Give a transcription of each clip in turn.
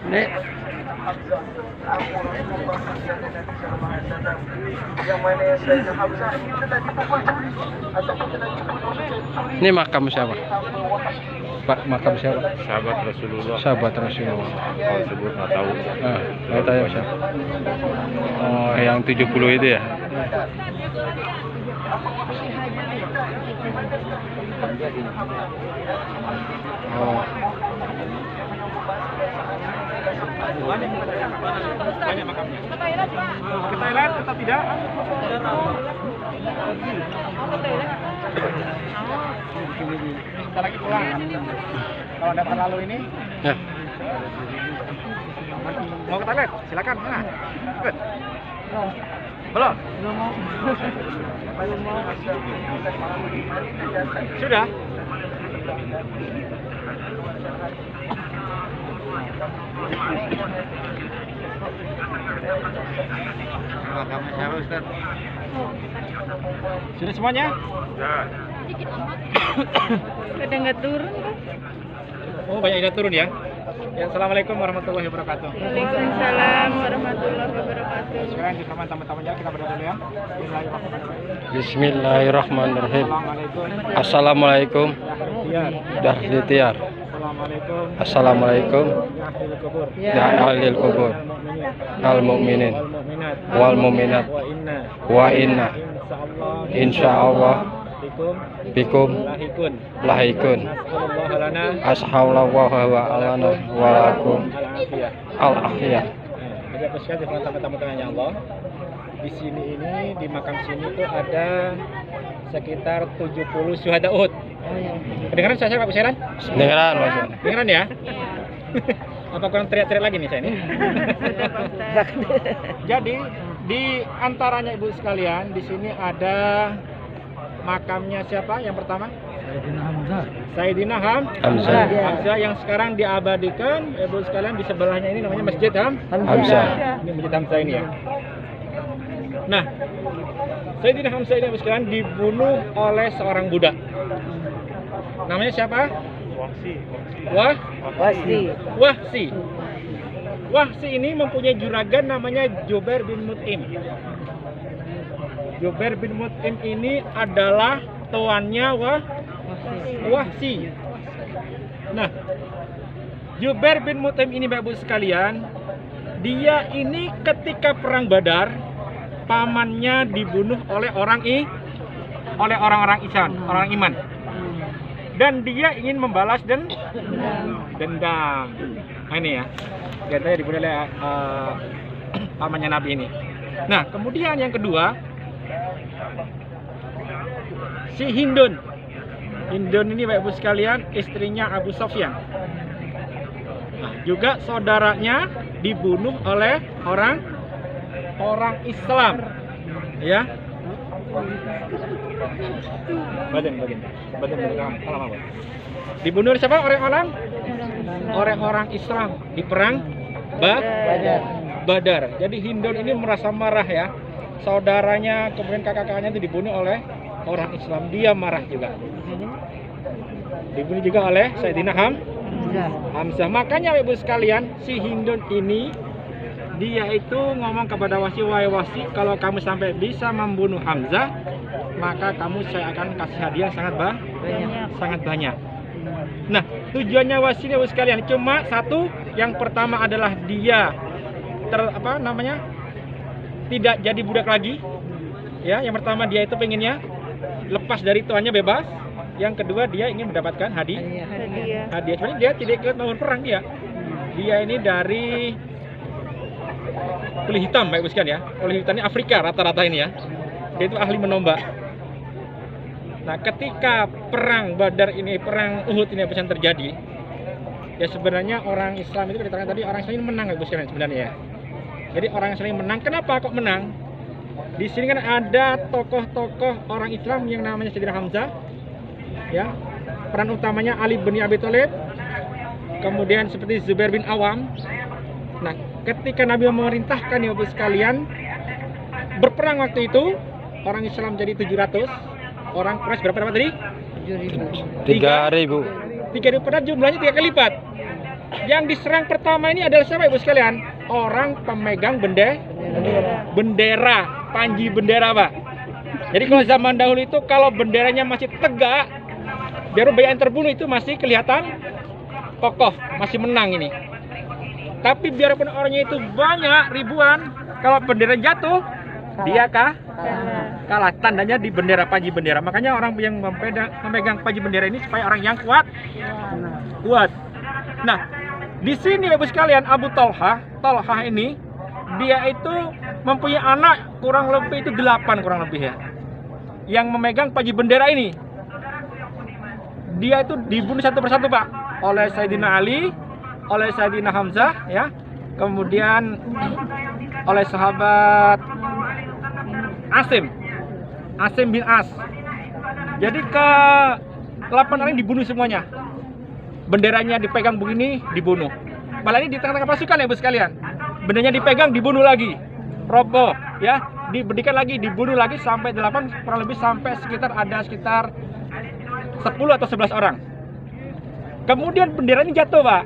Nek. Ini makam siapa? Pak, makam siapa? Sahabat Rasulullah. Sahabat Rasulullah. Kalau sebut nggak tahu. Nggak tahu siapa. Oh, yang 70 itu ya? Oh. Banyak makamnya. Ke Thailand atau tidak? Kita lagi pulang. Kalau ada terlalu ini, Ya. mau ke Thailand? Silakan. Mana? Ikut. Belum? Sudah? Makamnya siapa, Ustaz? Sudah semuanya? Sudah. Kadang nggak turun kan? Oh, banyak yang turun ya? Ya, assalamualaikum warahmatullahi wabarakatuh. Waalaikumsalam warahmatullahi wabarakatuh. Sekarang di taman tamu-tamunya kita berdoa dulu ya. Bismillahirrahmanirrahim. Assalamualaikum. Assalamualaikum. Ya. Dahritiar. Assalamualaikum. Assalamualaikum. Ya ahlil kubur. Ya ahlil kubur. Al mu'minin wal mu'minat wa inna insyaallah bikum lahikun ashallallahu wa alana wa lakum al ahya. Jadi apa sekali dengan tamu-tamunya Allah. Di sini ini di makam sini tuh ada sekitar 70 syuhada Uhud. Kedengaran saya Pak Buseran? Dengeran Mas. Dengeran ya? Apa kurang teriak-teriak lagi nih saya ini? Jadi di antaranya ibu sekalian di sini ada makamnya siapa yang pertama? Sayyidina Hamzah. Hamzah yang sekarang diabadikan ibu sekalian di sebelahnya ini namanya Masjid Hamzah. Ini Masjid Hamzah ini ya. Nah, Sayyidina Hamzah ini ibu sekalian dibunuh oleh seorang budak. Namanya siapa? Wahsi. Wahsi ini mempunyai juragan namanya Jubair bin Mut'im. Jubair bin Mut'im ini adalah tuannya Wahsi. Nah, Jubair bin Mut'im ini Bapak Ibu sekalian, dia ini ketika perang Badar, pamannya dibunuh oleh orang-orang Islam, orang iman. Dan dia ingin membalas dendam. Nah ini ya, katanya dibunuh oleh pamannya Nabi ini. Nah kemudian yang kedua, si Hindun. Hindun ini Bapak Ibu sekalian, istrinya Abu Sofyan. Nah, juga saudaranya dibunuh oleh orang Islam. Ya. Badan. Dibunuh oleh siapa? Orang-orang Islam di perang Badar. Jadi Hindun ini merasa marah ya. Saudaranya kemudian kakak-kakaknya itu dibunuh oleh orang Islam. Dia marah juga. Dibunuh juga oleh Sayyidina Hamzah. Makanya Ibu sekalian, si Hindun ini dia itu ngomong kepada Wahsi, wahai Wahsi, kalau kamu sampai bisa membunuh Hamzah, maka saya akan kasih hadiah sangat banyak. Nah, tujuannya Wahsi Ibu sekalian cuma satu, yang pertama adalah dia tidak jadi budak lagi. Ya, yang pertama dia itu pengennya lepas dari tuannya, bebas. Yang kedua dia ingin mendapatkan hadiah. Sebenarnya dia tidak ikut maupun perang dia. Dia ini dari kulit hitam, Bapak Ibu sekalian ya. Kulit hitam ini Afrika rata-rata ini ya. Dia itu ahli menombak. Nah, ketika perang Badar ini, perang Uhud ini bisa terjadi, ya sebenarnya orang Islam itu dikatakan tadi orang Islam ini menang, Bapak Ibu sekalian sebenarnya ya. Jadi orang Islam ini menang. Kenapa kok menang? Di sini kan ada tokoh-tokoh orang Islam yang namanya Sayyidina Hamzah. Ya. Peran utamanya Ali bin Abi Thalib. Kemudian seperti Zubair bin Awam. Nah, ketika Nabi memerintahkan ya Bapak sekalian berperang waktu itu, orang Islam jadi 700, orang Quraisy berapa tadi? 3.000. 3.000 perak jumlahnya 3 kali lipat. Yang diserang pertama ini adalah siapa, Ibu sekalian? Orang pemegang bendera, panji bendera, Pak. Jadi kalau zaman dahulu itu kalau benderanya masih tegak, baru yang terbunuh itu masih kelihatan kokoh, masih menang ini. Tapi biarpun orangnya itu banyak, ribuan, kalau bendera jatuh, dia kalah. Tandanya di bendera, panji bendera. Makanya orang yang memegang panji bendera ini supaya orang yang kuat. Nah, di sini Ibu sekalian, Abu Talha ini dia itu mempunyai anak kurang lebih itu 8 kurang lebih ya. Yang memegang panji bendera ini. Dia itu dibunuh satu persatu, Pak, oleh Sayyidina Ali, oleh Sayyidina Hamzah ya. Kemudian oleh sahabat Asim bin As. Jadi ke 8 orang dibunuh semuanya. Benderanya dipegang begini, dibunuh. Malah ini di tengah-tengah pasukan ya, Ibu sekalian. Benderanya dipegang, dibunuh lagi. Roboh ya, diberikan lagi, dibunuh lagi sampai 8, kurang lebih sampai sekitar 10 atau 11 orang. Kemudian benderanya jatuh, Pak.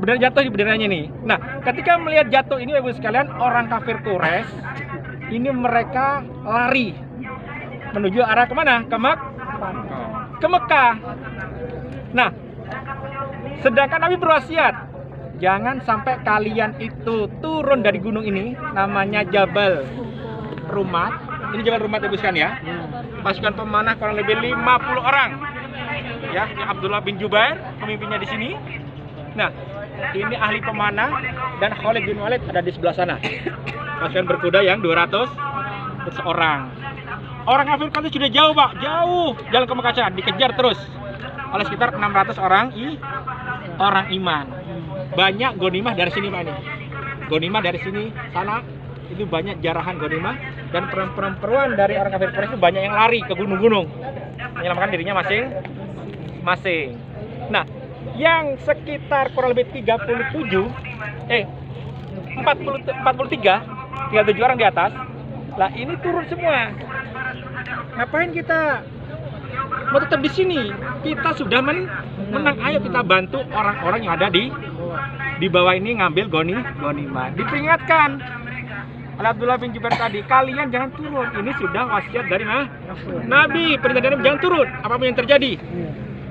Bendera jatuh di benderanya nih. Nah, ketika melihat jatuh ini, Ibu sekalian, orang kafir Quraisy ini mereka lari menuju arah kemana? Ke Mekah. Nah, sedangkan Nabi berwasiat, jangan sampai kalian itu turun dari gunung ini, namanya Jabal Rumat. Ini Jabal Rumat, Ibu sekalian ya. Pasukan pemanah kurang lebih 50 orang. Ya, Abdullah bin Jubair pemimpinnya di sini. Nah, ini ahli pemanah dan Khalid bin Walid ada di sebelah sana. Pasukan berkuda yang 200 orang. Orang kafir kan itu sudah jauh, Pak, jauh jalan ke Mekah, dikejar terus oleh sekitar 600 orang iman. Banyak gonimah dari sini, Pak, ini. Gonimah dari sini sana itu banyak jarahan gonimah, dan perempuan dari orang kafir Quraisy itu banyak yang lari ke gunung-gunung menyelamatkan dirinya masing-masing. Nah, yang sekitar kurang lebih 43 orang di atas. Lah ini turun semua. Ngapain kita mau tetap di sini? Kita sudah menang. Ayo kita bantu orang-orang yang ada di bawah ini ngambil gonimah. Diperingatkan oleh Abdullah bin Jubair tadi, kalian jangan turun. Ini sudah wasiat dari Nabi. Perintah dari Nabi, jangan turun. Apapun yang terjadi.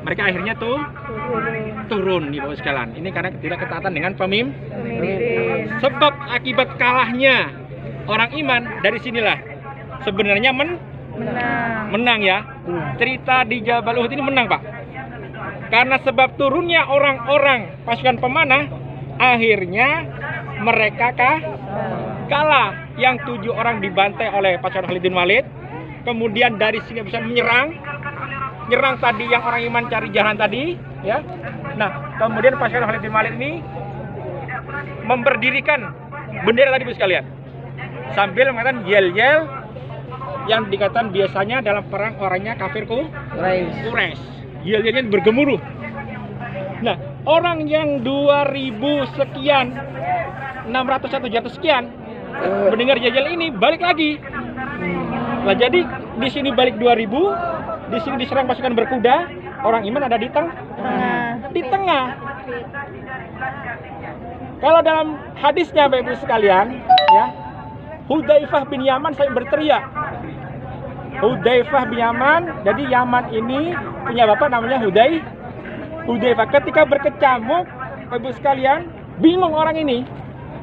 Mereka akhirnya turun nih, Bapak sekalian. Ini karena tidak ketaatan dengan pemimpin. Sebab akibat kalahnya orang iman dari sinilah sebenarnya menang ya. Cerita di Jabal Uhud ini menang, Pak. Karena sebab turunnya orang-orang pasukan pemanah, akhirnya mereka kalah. Yang 7 orang dibantai oleh pasukan Khalid bin Walid. Kemudian dari sini bisa nyerang tadi yang orang iman cari jalan tadi ya. Nah, kemudian pasukan Khalid bin Walid ini memberdirikan bendera tadi, Bu sekalian, sambil mengatakan yel-yel yang dikatakan biasanya dalam perang orangnya kafir Quraisy. Yel-yelnya bergemuruh. Nah, orang yang 2000 sekian, 600 atau jatuh sekian mendengar yel-yel ini balik lagi. Nah, jadi di sini balik 2000, di sini diserang pasukan berkuda, orang iman ada di tengah. Kalau dalam hadisnya, Bapak Ibu sekalian, ya, Hudzaifah bin Yaman saya berteriak. Hudzaifah bin Yaman, jadi Yaman ini punya bapak namanya Hudzaifah. Ketika berkecamuk, Bapak Ibu sekalian, bingung orang ini.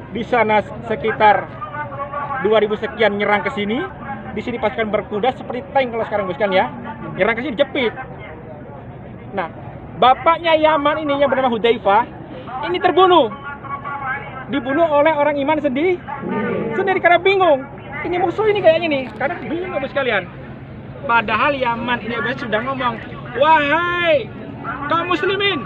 Di sana sekitar 2000 sekian nyerang ke sini. Di sini pasukan berkuda seperti tank kalau sekarang, Bu sekalian ya. Nyerang ke sini jepit. Nah, bapaknya Yaman ini yang bernama Hudzaifah ini dibunuh oleh orang iman sendiri karena bingung. Ini musuh ini kayaknya nih, karena bingung, Bapak sekalian. Padahal Yaman ini sudah ngomong, wahai kaum muslimin,